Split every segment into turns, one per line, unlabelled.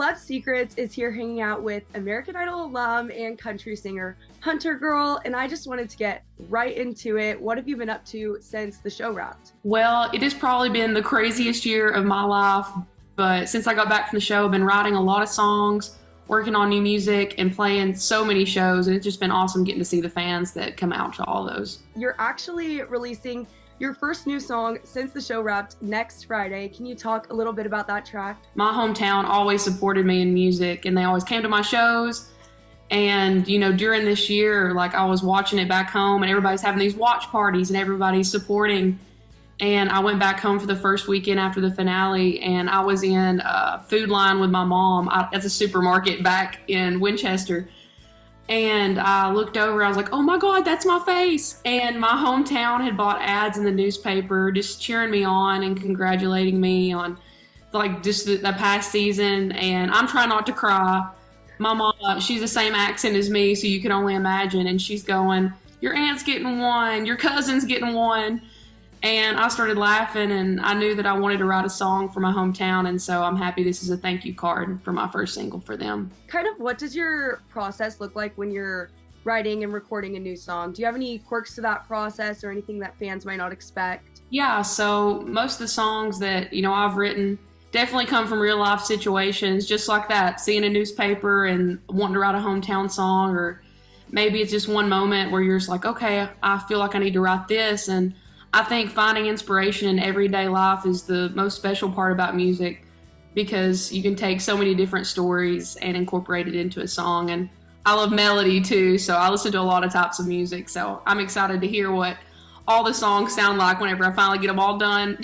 Celeb Secrets is here hanging out with American Idol alum and country singer HunterGirl, and I just wanted to get right into it. What have you been up to since the show wrapped?
Well, it has probably been the craziest year of my life, but since I got back from the show, I've been writing a lot of songs, working on new music, and playing so many shows, and it's just been awesome getting to see the fans that come out to all those.
You're actually releasing your first new song since the show wrapped next Friday. Can you talk a little bit about that track?
My hometown always supported me in music, and they always came to my shows. And, during this year, I was watching it back home, and everybody's having these watch parties, and everybody's supporting. And I went back home for the first weekend after the finale, and I was in a food line with my mom at the supermarket back in Winchester. And I looked over, I was like, oh my God, that's my face. And my hometown had bought ads in the newspaper just cheering me on and congratulating me on just the past season. And I'm trying not to cry. My mom, she's the same accent as me, so you can only imagine. And she's going, your aunt's getting one, your cousin's getting one. And I started laughing, and I knew that I wanted to write a song for my hometown, and so I'm happy this is a thank you card for my first single for them.
Kind of what does your process look like when you're writing and recording a new song? Do you have any quirks to that process or anything that fans might not expect?
Yeah, so most of the songs that, I've written definitely come from real life situations, just like that, seeing a newspaper and wanting to write a hometown song, or maybe it's just one moment where you're just like, okay, I feel like I need to write this. And I think finding inspiration in everyday life is the most special part about music, because you can take so many different stories and incorporate it into a song. And I love melody too, so I listen to a lot of types of music. So I'm excited to hear what all the songs sound like whenever I finally get them all done.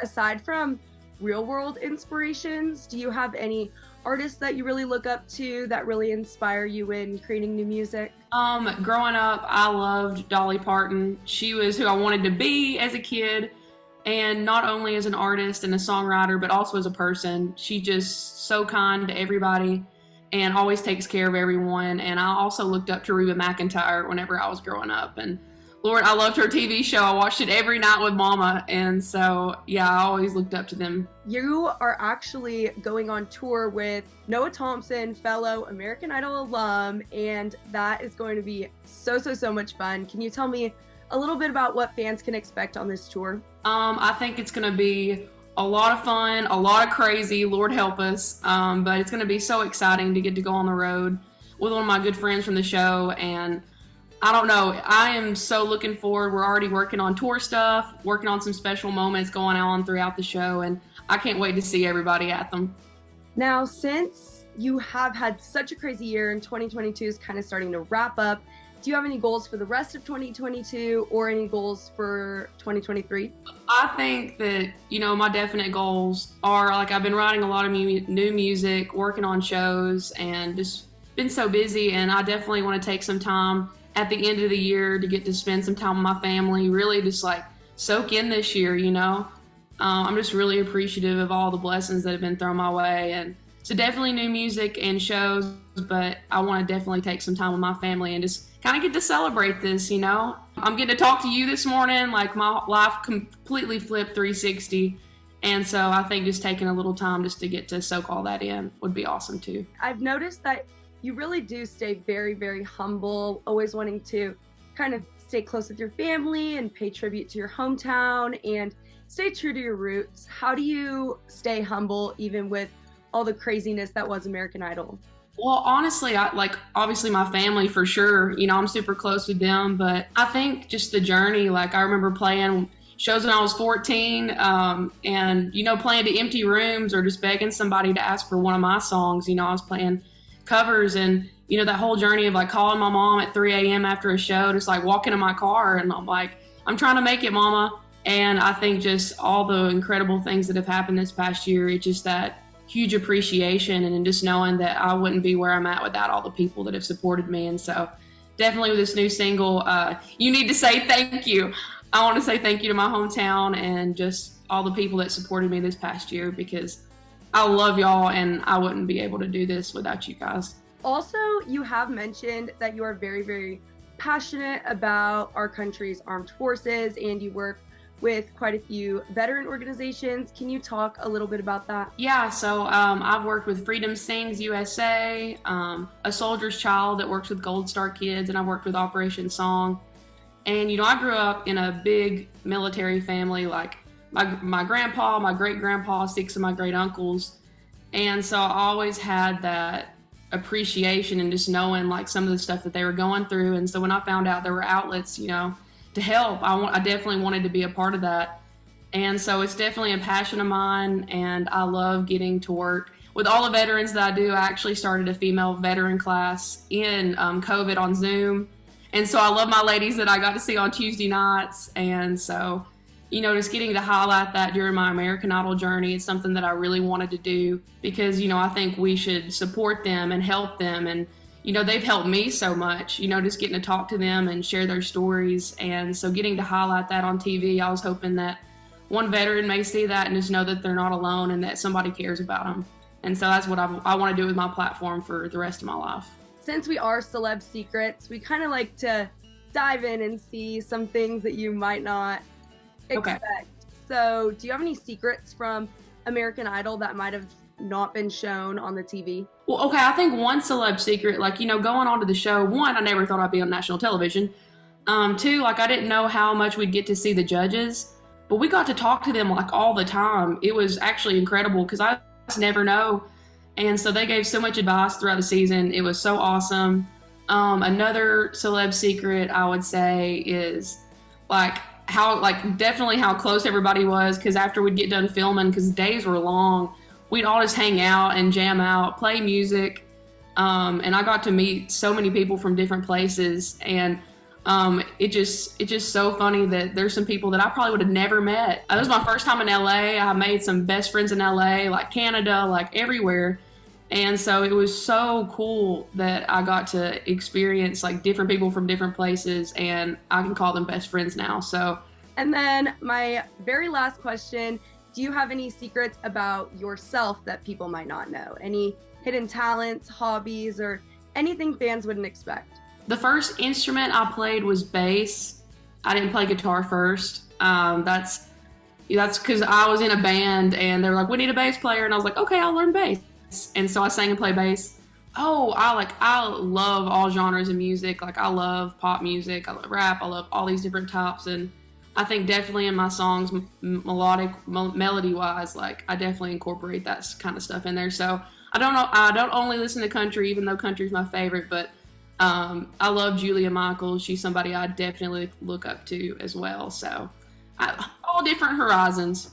Aside from real world inspirations, do you have any artists that you really look up to that really inspire you in creating new music?
Growing up, I loved Dolly Parton. She was who I wanted to be as a kid, and not only as an artist and a songwriter, but also as a person. She's just so kind to everybody and always takes care of everyone. And I also looked up to Reba McEntire whenever I was growing up. And Lord, I loved her TV show. I watched it every night with Mama. And so, yeah, I always looked up to them.
You are actually going on tour with Noah Thompson, fellow American Idol alum, and that is going to be so much fun. Can you tell me a little bit about what fans can expect on this tour?
I think it's going to be a lot of fun, a lot of crazy, Lord help us. But it's going to be so exciting to get to go on the road with one of my good friends from the show. And I don't know, I am so looking forward. We're already working on tour stuff, working on some special moments going on throughout the show, and I can't wait to see everybody at them.
Now, since you have had such a crazy year and 2022 is kind of starting to wrap up, do you have any goals for the rest of 2022 or any goals for 2023?
I think that, my definite goals are, I've been writing a lot of new music, working on shows, and just been so busy, and I definitely want to take some time at the end of the year to get to spend some time with my family, really just soak in this year, I'm just really appreciative of all the blessings that have been thrown my way. And so definitely new music and shows, but I want to definitely take some time with my family and just kind of get to celebrate this, I'm getting to talk to you this morning, my life completely flipped 360. And so I think just taking a little time just to get to soak all that in would be awesome too.
I've noticed that you really do stay very humble, always wanting to kind of stay close with your family and pay tribute to your hometown and stay true to your roots. How do you stay humble even with all the craziness that was American Idol?
Well, honestly, obviously my family for sure, I'm super close with them, but I think just the journey, I remember playing shows when I was 14, and, playing to empty rooms or just begging somebody to ask for one of my songs. I was playing covers, and that whole journey of calling my mom at 3 a.m. after a show, just walking in my car, and I'm trying to make it, Mama. And I think just all the incredible things that have happened this past year, it's just that huge appreciation, and just knowing that I wouldn't be where I'm at without all the people that have supported me. And so definitely with this new single, you need to say thank you. I want to say thank you to my hometown and just all the people that supported me this past year, because I love y'all, and I wouldn't be able to do this without you guys.
Also, you have mentioned that you are very passionate about our country's armed forces, and you work with quite a few veteran organizations. Can you talk a little bit about that?
Yeah, so I've worked with Freedom Sings USA, A Soldier's Child that works with Gold Star Kids, and I've worked with Operation Song. And, I grew up in a big military family, like my grandpa, my great-grandpa, 6 of my great-uncles. And so I always had that appreciation and just knowing, like, some of the stuff that they were going through. And so when I found out there were outlets, to help, I definitely wanted to be a part of that. And so it's definitely a passion of mine, and I love getting to work with all the veterans that I do. I actually started a female veteran class in COVID on Zoom. And so I love my ladies that I got to see on Tuesday nights. And so, just getting to highlight that during my American Idol journey is something that I really wanted to do because, I think we should support them and help them. And, they've helped me so much, just getting to talk to them and share their stories. And so getting to highlight that on TV, I was hoping that one veteran may see that and just know that they're not alone and that somebody cares about them. And so that's what I want to do with my platform for the rest of my life.
Since we are Celeb Secrets, we kind of like to dive in and see some things that you might not expect. Okay. So do you have any secrets from American Idol that might have not been shown on the TV?
Well, okay, I think one celeb secret, like, going on to the show, one, I never thought I'd be on national television. Two, like, I didn't know how much we'd get to see the judges, but we got to talk to them, like, all the time. It was actually incredible because I just never know. And so they gave so much advice throughout the season. It was so awesome. Another celeb secret I would say is definitely how close everybody was, because after we'd get done filming, because days were long, we'd all just hang out and jam out, play music. And I got to meet so many people from different places. And it's just so funny that there's some people that I probably would have never met. It was my first time in LA. I made some best friends in LA, like Canada, like everywhere. And so it was so cool that I got to experience like different people from different places, and I can call them best friends now. So,
and then my very last question, do you have any secrets about yourself that people might not know? Any hidden talents, hobbies, or anything fans wouldn't expect?
The first instrument I played was bass. I didn't play guitar first. That's because I was in a band and they were like, we need a bass player. And I was like, okay, I'll learn bass. And so I sang and played bass. Oh, I love all genres of music. Like, I love pop music, I love rap, I love all these different types. And I think definitely in my songs, melody-wise, like, I definitely incorporate that kind of stuff in there. So I don't only listen to country, even though country's my favorite, but I love Julia Michaels. She's somebody I definitely look up to as well. So all different horizons.